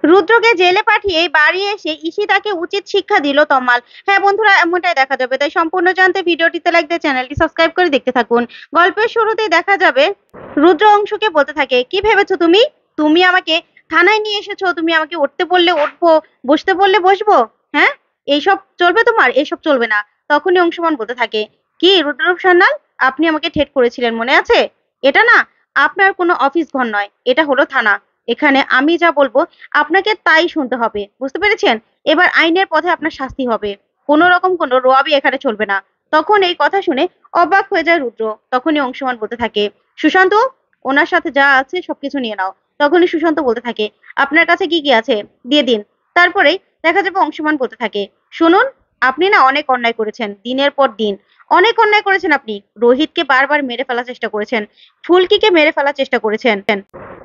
রুদ্রকে জেলে পাঠিয়ে বাড়ি এসে ঈশিতাকে উচিত শিক্ষা দিল তমাল। হ্যাঁ বন্ধুরা, এমনটাই দেখা যাবে। তাই সম্পূর্ণ জানতে ভিডিওটিতে লাইক দিয়ে চ্যানেলটি সাবস্ক্রাইব করে দেখতে থাকুন। গল্পের শুরুতেই দেখা যাবে রুদ্র অংশুকে বলতে থাকে, কি ভেবেছো তুমি? তুমি আমাকে থানায় নিয়ে এসেছো, তুমি আমাকে উঠতে বললে উঠবো, বসতে বললে বসবো? হ্যাঁ, এইসব চলবে তোমার? এইসব চলবে না। তখনই অংশুমান বলতে থাকে, কি রুদ্ররূপ সান্যাল, আপনি আমাকে ঠেট করেছিলেন মনে আছে? এটা না আপনার কোনো অফিস ঘর নয়, এটা হলো থানা। এখানে আমি যা বলবো আপনাকে তাই শুনতে হবে, বুঝতে পেরেছেন? এবার আইনের পথে আপনার শাস্তি হবে। কোনো রকম কোনো রোয়াবি এখানে চলবে না। তখন এই কথা শুনে অবাক হয়ে যায় রুদ্র। তখনই অংশুমান বলতে থাকে, সুশান্ত, ওনার সাথে যা আছে সবকিছু নিয়ে নাও। তখনই সুশান্ত বলতে থাকে, আপনার কাছে কি কি আছে দিয়ে দিন। তারপরেই দেখা যাবে অংশুমান বলতে থাকে, শুনুন, আপনি না অনেক অন্যায় করেছেন, দিনের পর দিন অনেক অন্যায় করেছেন। আপনি রোহিতকে বারবার মেরে ফেলার চেষ্টা করেছেন, ফুলকিকে মেরে ফেলার চেষ্টা করেছেন,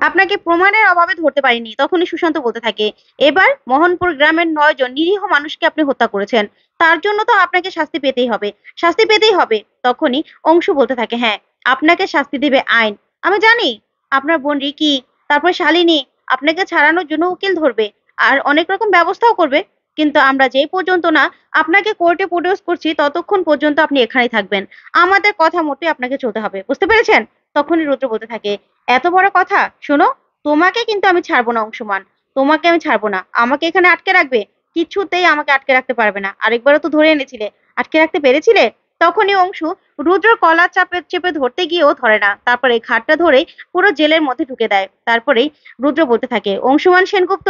আপনাকে প্রমাণের অভাবে ধরতে পারিনি। তখনই সুশান্ত বলতে থাকে, এবার মোহনপুর গ্রামের 9 জন নিরীহ মানুষকে আপনি হত্যা করেছেন, তার জন্য তো আপনাকে শাস্তি পেতেই হবে, শাস্তি পেতেই হবে। তখনই অংশু বলতে থাকে, হ্যাঁ, আপনাকে শাস্তি দেবে আইন। আমি জানি আপনার বোন রিকি, তারপর শালিনী আপনাকে ছাড়ানোর জন্য উকিল ধরবে আর অনেক রকম ব্যবস্থাও করবে, কিন্তু আমরা যেই পর্যন্ত না আপনাকে কোর্টে প্রডিউস করছি ততক্ষণ পর্যন্ত আপনি এখানেই থাকবেন। আমাদের কথা মতে আপনাকে চলতে হবে, বুঝতে পেরেছেন? তখনই রুদ্র বলতে থাকে, এত বড় কথা! শোনো, তোমাকে কিন্তু আমি ছাড়বো না অংশুমান, তোমাকে আমি ছাড়বো না। আমাকে এখানে আটকে রাখবে? কিছুতেই আমাকে আটকে রাখতে পারবে না। আরেকবারও তো ধরে এনেছিলে, আটকে রাখতে পেরেছিলে? তখনই অংশু রুদ্রর কলার চাপে চেপে ধরতে গিয়েও ধরে না, তারপরে ঘাটটা ধরে পুরো জেলের মধ্যে ঢুকে দেয়। তারপরেই রুদ্র বলতে থাকে, অংশুমান সেনগুপ্ত,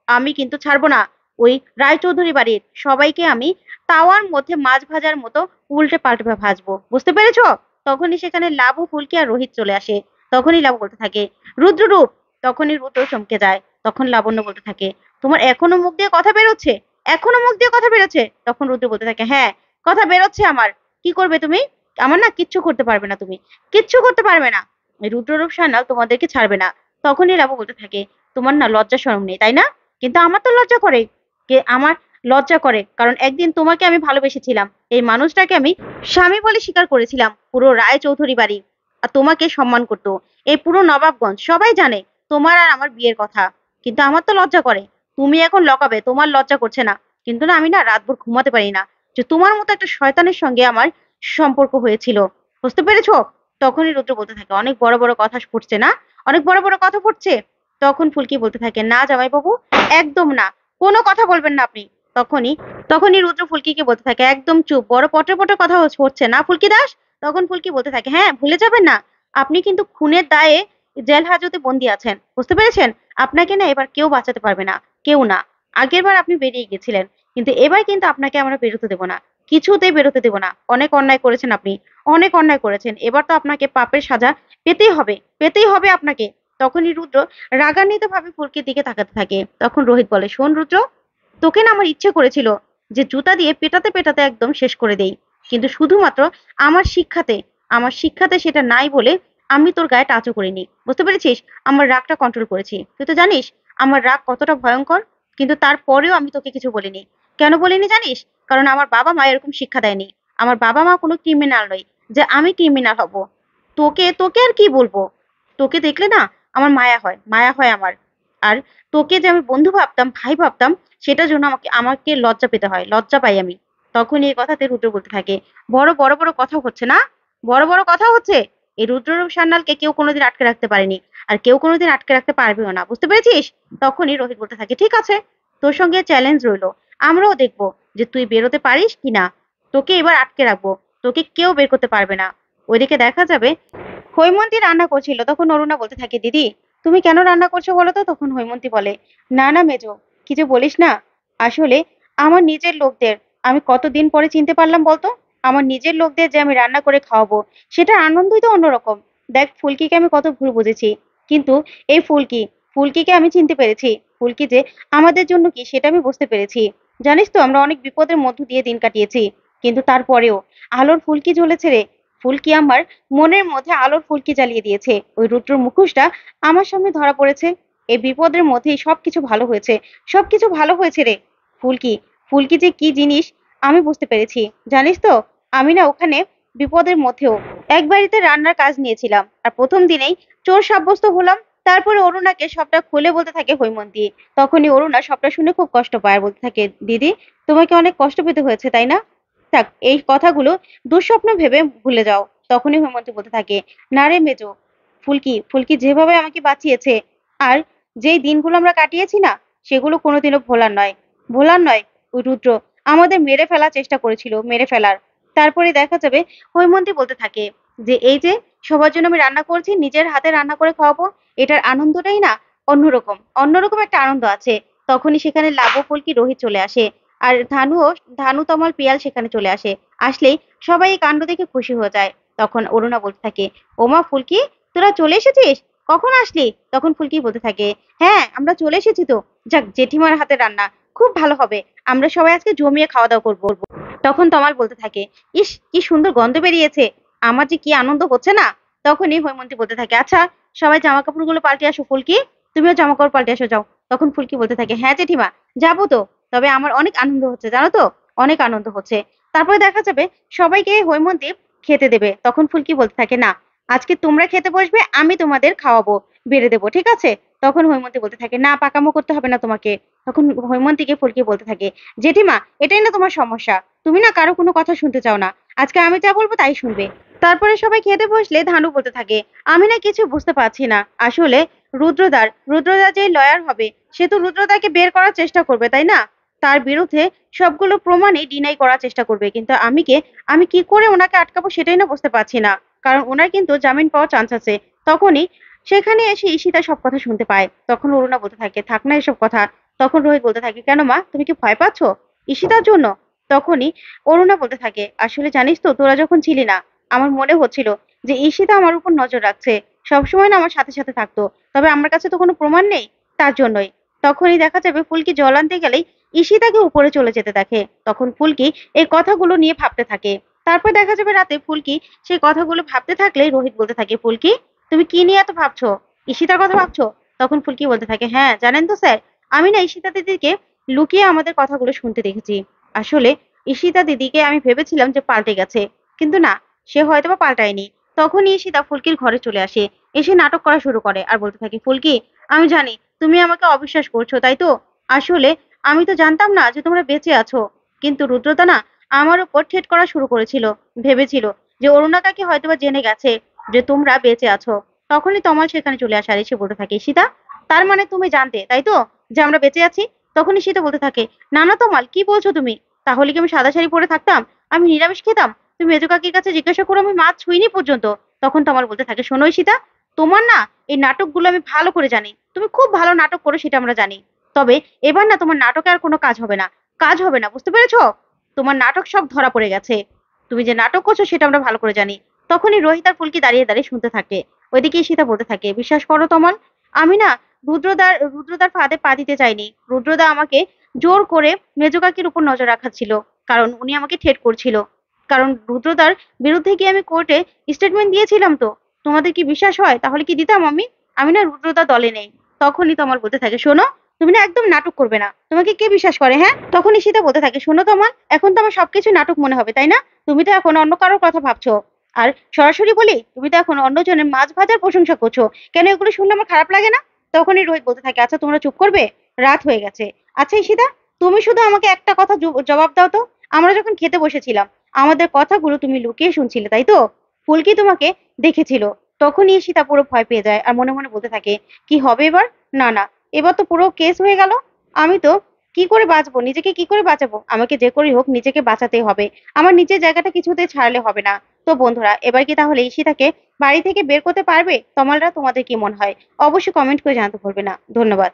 আমি কিন্তু ছাড়বো না। ওই রায়চৌধুরী বাড়ির সবাইকে আমি তাওয়ার মধ্যে মাছ ভাজার মতো উল্টে পাল্টে ভাজবো, বুঝতে পেরেছো? তখনই সেখানে লাবু, ফুলকি আর রোহিত চলে আসে। তখনই লাবু বলতে থাকে, রুদ্ররূপ। তখনই রুদ্র চমকে যায়। তখন লাবণ্য বলতে থাকে, তোমার এখনো মুখ দিয়ে কথা বেরোচ্ছে? এখনো মুখ দিয়ে কথা বেরোচ্ছে? তখন রুদ্র বলতে থাকে, হ্যাঁ, কথা বেরোচ্ছে আমার। কি করবে তুমি? আমার না কিচ্ছু করতে পারবে না, তুমি কিচ্ছু করতে পারবে না। এই রুদ্ররূপ সান্যাল তোমাদেরকে ছাড়বে না। তখনই লাবু বলতে থাকে, তোমার না লজ্জা শরম নেই, তাই না? কিন্তু আমার তো লজ্জা করে। কে আমার লজ্জা করে? কারণ একদিন তোমাকে আমি ভালোবেসেছিলাম, এই মানুষটাকে আমি স্বামী বলে স্বীকার করেছিলাম। পুরো রায় চৌধুরী বাড়ি আর তোমাকে সম্মান করতো, এই পুরো নবাবগঞ্জ সবাই জানে তোমার আর আমার বিয়ের কথা। কিন্তু আমার তো লজ্জা করে। তুমি এখন লকাবে, তোমার লজ্জা করছে না? কিন্তু না, আমি না রাতভর ঘুমাতে পারি না যে তোমার মতো একটা শয়তানের সঙ্গে আমার সম্পর্ক হয়েছিল, বুঝতে পেরেছো? তখনই রুদ্র বলতে থাকে, অনেক বড় বড় কথা ফুটছে না? অনেক বড় বড় কথা ফুটছে। তখন ফুলকি বলতে থাকে, না জামাইবাবু, একদম না, কোনো কথা বলবেন না আপনি। তখনই তখনই রুদ্র ফুলকিকে বলতে থাকে, একদম চুপ, বড় পটে পটে কথা হচ্ছে না ফুলকি দাস? তখন ফুলকি বলতে থাকে, হ্যাঁ, ভুলে যাবেন না, আপনি কিন্তু খুনের দায়ে জেল হাজতে বন্দী আছেন, বুঝতে পেরেছেন? আপনাকে না এবার কেউ বাঁচাতে পারবে না, কেউ না। আগের বার আপনি বেরিয়ে গেছিলেন, কিন্তু এবার কিন্তু আপনাকে আমরা বেরোতে দেবো না, কিছুতেই বেরোতে দেবো না। অনেক অন্যায় করেছেন আপনি, অনেক অন্যায় করেছেন। এবার তো আপনাকে পাপের সাজা পেতেই হবে, পেতেই হবে আপনাকে। তখনই রুদ্র রাগান্বিত ভাবে ফুলকির দিকে তাকাতে থাকে। তখন রোহিত বলে, শোন রুদ্র, তোকে না আমার ইচ্ছে করেছিল যে জুতা দিয়ে পেটাতে পেটাতে একদম শেষ করে দেই, কিন্তু শুধুমাত্র আমার শিক্ষাতে, আমার শিক্ষাতে সেটা নাই বলে আমি তোর গায়ে টাচও করিনি, বুঝতে পেরেছিস? আমার রাগটা কন্ট্রোল করেছি। তুই তো জানিস আমার রাগ কতটা ভয়ঙ্কর, কিন্তু তারপরেও আমি তোকে কিছু বলিনি। কেন বলিনি জানিস? কারণ আমার বাবা মা এরকম শিক্ষা দেয়নি। আমার বাবা মা কোনো ক্রিমিনাল নয় যে আমি ক্রিমিনাল হব। তোকে তোকে আর কি বলবো? তোকে দেখলে না আমার মায়া হয়, মায়া হয় আমার। আর তোকে যে আমি বন্ধু ভাবতাম, ভাই ভাবতাম, সেটার জন্য আমাকে আমাকে লজ্জা পেতে হয়, লজ্জা পাই আমি। তখন এই কথাতে রুদ্র বলতে থাকে, বড় বড় বড় কথা হচ্ছে না? বড় বড় কথা হচ্ছে? এই রুদ্ররূপ সান্যালকে কেউ কোনোদিন আটকে রাখতে পারেনি, আর কেউ কোনোদিন আটকে রাখতে পারবেও না, বুঝতে পেরেছিস? তখনই রোহিত বলতে থাকে, ঠিক আছে, তোর সঙ্গে চ্যালেঞ্জ রইলো। আমরাও দেখবো যে তুই বেরোতে পারিস কিনা। তোকে এবার আটকে রাখবো, তোকে কেউ বের করতে পারবে না। ওইদিকে দেখা যাবে হৈমন্তী রান্না করছিল। তখন অরুণা বলতে থাকে, দিদি, তুমি কেন রান্না করছো বলো তো? তখন হৈমন্তী বলে, না না মেজো, কি যে বলিস না, আসলে আমার নিজের লোকদের আমি কতদিন পরে চিনতে পারলাম বলতো। আমার নিজের লোকদের যে আমি রান্না করে খাওয়াবো, সেটা আনন্দই তো অন্যরকম। দেখ, ফুলকিকে আমি কত ভুল বুঝেছি, কিন্তু এই ফুলকি, ফুলকিকে আমি চিনতে পেরেছি। ফুলকি যে আমাদের জন্য কি সেটা আমি বুঝতে পেরেছি। জানিস তো আমরা অনেক বিপদের মধ্য দিয়ে দিন কাটিয়েছি, কিন্তু তারপরেও আলোর ফুলকি জ্বলেছে রে। ফুলকি আমার মনের মধ্যে আলোর ফুলকি জ্বালিয়ে দিয়েছে। ওই রুদ্র মুখোশটা আমার সামনে ধরা পড়েছে। এই বিপদের মধ্যেই সবকিছু ভালো হয়েছে, সবকিছু ভালো হয়েছে রে। ফুলকি, ফুলকি যে কি জিনিস আমি বুঝতে পেরেছি। জানিস তো, আমি না ওখানে বিপদের মধ্যেও এক বাড়িতে রান্নার কাজ নিয়েছিলাম, আর প্রথম দিনেই চোর সাব্যস্ত হলাম। তারপরে অরুণাকে সবটা খুলে বলতে থাকে হৈমন্তী। তখনই অরুণা সবটা শুনে খুব কষ্ট পায় আর বলতে থাকে, দিদি তোমাকে অনেক কষ্ট পেতে হয়েছে তাই না? থাক, এই কথাগুলো দুঃস্বপ্ন ভেবে ভুলে যাও। তখনই হৈমন্তী বলতে থাকে, না রে মেজো, ফুলকি ফুলকি যেভাবে আমাকে বাঁচিয়েছে, আর যেই দিনগুলো আমরা কাটিয়েছি না, সেগুলো কোনোদিনও ভোলার নয়। ওই রুদ্র আমাদের মেরে ফেলার চেষ্টা করেছিল, মেরে ফেলার। তারপরে দেখা যাবে হৈমন্তী বলতে থাকে যে এই যে সবার জন্য আমি রান্না করছি, নিজের হাতে রান্না করে খাওয়াবো, এটার আনন্দটাই না অন্যরকম, অন্যরকম একটা আনন্দ আছে। তখনই সেখানে লাবু, ফুলকি, রোহিত চলে আসে। আর ধানু, তমাল, পিয়াল সেখানে চলে আসে। আসলেই সবাই এই কাণ্ড দেখে খুশি হয়ে যায়। তখন অরুণা বলতে থাকে, ওমা ফুলকি, তোরা চলে এসেছিস, কখন আসলি? তখন ফুলকি বলতে থাকে, হ্যাঁ আমরা চলে এসেছি তো। যাক, জেঠিমার হাতে রান্না খুব ভালো হবে, আমরা সবাই আজকে জমিয়ে খাওয়া দাওয়া করবো। তখন তমাল বলতে থাকে, ইস কি সুন্দর গন্ধ বেরিয়েছে, আমার যে কি আনন্দ হচ্ছে না। তখনই হৈমন্তী বলতে থাকে, আচ্ছা সবাই জামা কাপড় গুলো পাল্টে আসো, ফুলকি তুমিও জামা কাপড় পাল্টে আসো, যাও। তখন ফুলকি বলতে থাকে, হ্যাঁ জেঠিমা যাবো তো, তবে আমার অনেক আনন্দ হচ্ছে জানো তো, অনেক আনন্দ হচ্ছে। তারপরে দেখা যাবে সবাইকে হৈমন্তী খেতে দেবে। তখন ফুলকি বলতে থাকে, না আজকে তোমরা খেতে বসবে, আমি তোমাদের খাওয়াবো, বেড়ে দেবো, ঠিক আছে? তখন হৈমন্তী বলতে থাকে, না পাকামো করতে হবে না তোমাকে। তখন হৈমন্তীকে ফুলকি বলতে থাকে, জেঠিমা এটাই না তোমার সমস্যা, তুমি না কারো কোনো কথা শুনতে চাও না, আজকে আমি যা বলবো তাই শুনবে। তারপরে সবাই খেতে বসলে ধানু বলতে থাকে, আমি না কিছু বুঝতে পারছি না, আসলে রুদ্রদার যে লয়ার হবে, সে তো রুদ্রদাকে বের করার চেষ্টা করবে তাই না? তার বিরুদ্ধে সবগুলো প্রমাণই ডিনাই করার চেষ্টা করবে, কিন্তু আমি কি করে ওনাকে আটকাবো সেটাই না বুঝতে পারছি না, কারণ ওনার কিন্তু জামিন পাওয়ার চান্স আছে। তখনই সেখানে এসে ঈশিতা সব কথা শুনতে পায়। তখন অরুণা বলতে থাকে, থাক না এসব কথা। তখন রোহিত বলতে থাকে, কেন মা তুমি কি ভয় পাচ্ছ ঈশিতার জন্য? তখনই অরুণা বলতে থাকে, আসলে জানিস তো তোরা যখন ছিলি না, আমার মনে হচ্ছিল যে ঈশিতা আমার উপর নজর রাখছে, সবসময় না আমার সাথে সাথে থাকতো, তবে আমার কাছে তো কোনো প্রমাণ নেই, তার জন্যই। তখনই দেখা যাবে ফুলকি জল আনতে গেলেই ঈশিতাকে উপরে চলে যেতে দেখে। তখন ফুলকি এই কথাগুলো নিয়ে ভাবতে থাকে। তারপর দেখা যাবে রাতে ফুলকি সেই কথাগুলো ভাবতে থাকলে রোহিত বলতে থাকে, ফুলকি তুমি কি নিয়ে এত ভাবছো, ঈশিতার কথা ভাবছো? তখন ফুলকি বলতে থাকে, হ্যাঁ জানেন তো স্যার, আমি না ঈশিতা দিদিকে লুকিয়ে আমাদের কথাগুলো শুনতে দেখেছি। আসলে ঈশিতা দিদিকে আমি ভেবেছিলাম যে পাল্টে গেছে, কিন্তু না, সে হয়তোবা পাল্টায়নি। তখনই ঈশিতা ফুলকির ঘরে চলে আসে, এসে নাটক করা শুরু করে আর বলতে থাকে, ফুলকি আমি জানি তুমি আমাকে অবিশ্বাস করছো তাই তো, আসলে আমি তো জানতাম না যে তোমরা বেঁচে আছো, কিন্তু রুদ্রতা না আমার উপর ঠেট করা শুরু করেছিল, ভেবেছিল যে অরুণা কাকি হয়তোবা জেনে গেছে যে তোমরা বেঁচে আছো। তখনই তমাল সেখানে চলে আসে আর এসে বলতে থাকে, ঈশিতা তার মানে তুমি জানতে তাই তো যে আমরা বেঁচে আছি? তখনই ঈশিতা বলতে থাকে, না না তমাল কি বলছো তুমি, তাহলে কি আমি সাদা শাড়ি পরে থাকতাম, আমি নিরামিষ খেতাম, তুমি মেজো কাকির কাছে জিজ্ঞাসা করো, আমি মাছ ছুঁইনি পর্যন্ত। তখন তমাল বলতে থাকে, শোনো ঈশিতা, তোমার না এই নাটকগুলো আমি ভালো করে জানি, তুমি খুব ভালো নাটক করো সেটা আমরা জানি, তবে এবার না তোমার নাটকে আর কোনো কাজ হবে না, কাজ হবে না, বুঝতে পেরেছো? তোমার নাটক সব ধরা পড়ে গেছে, তুমি যে নাটক করছো সেটা আমরা ভালো করে জানি। তখনই রোহিত আর ফুলকি দাঁড়িয়ে দাঁড়িয়ে শুনতে থাকে। ওইদিকে ঈশিতা বলতে থাকে, বিশ্বাস করো তমাল, আমি না রুদ্রদার ফাঁদে পা দিতে চাইনি, রুদ্রদা আমাকে জোর করে মেজো কাকির উপর নজর রাখাচ্ছিল, কারণ উনি আমাকে ঠেট করছিল, কারণ রুদ্রদার বিরুদ্ধে গিয়ে আমি কোর্টে স্টেটমেন্ট দিয়েছিলাম তো, তোমাদের কি বিশ্বাস হয়? তাহলে কি দিতাম আমি? আমি না রুদ্রদার দলে নেই। তখনই তমাল বলতে থাকে, শোনো তুমি না একদম নাটক করবে না, তোমাকে কে বিশ্বাস করে? হ্যাঁ, তখন ঈশিতা বলতে থাকে, শোনো তমাল, এখন তো আমার সবকিছু নাটক মনে হবে তাই না? তুমি তো এখন অন্য কারোর কথা ভাবছো, আর সরাসরি বলি তুমি তো এখন অন্যজনের মাছ ভাজার প্রশংসা করছো, কেন এগুলো শুনলে আমার খারাপ লাগে না? তখনই রোহিত বলতে থাকে, আচ্ছা তোমরা চুপ করবে, রাত হয়ে গেছে। আচ্ছা ঈশিতা, তুমি শুধু আমাকে একটা কথা জবাব দাও তো, আমরা যখন খেতে বসেছিলাম আমাদের কথাগুলো তুমি লুকিয়ে শুনছিলে তাই তো? ফুলকি তোমাকে দেখেছিল। তখনই ঈশিতা পুরো ভয় পেয়ে যায় আর মনে মনে বলতে থাকে, কি হবে এবার? না না, এবার তো পুরো কেস হয়ে গেল, আমি তো কি করে বাঁচবো, নিজেকে কি করে বাঁচাবো? আমাকে যে করেই হোক নিজেকে বাঁচাতেই হবে, আমার নিজের জায়গাটা কিছুতে ছাড়লে হবে না। তো বন্ধুরা, এবার কি তাহলে ঈশিতাকে বাড়ি থেকে বের করতে পারবে তমালরা? তোমাদের কি মনে হয়? অবশ্যই কমেন্ট করে জানাতে ভুলবে না। ধন্যবাদ।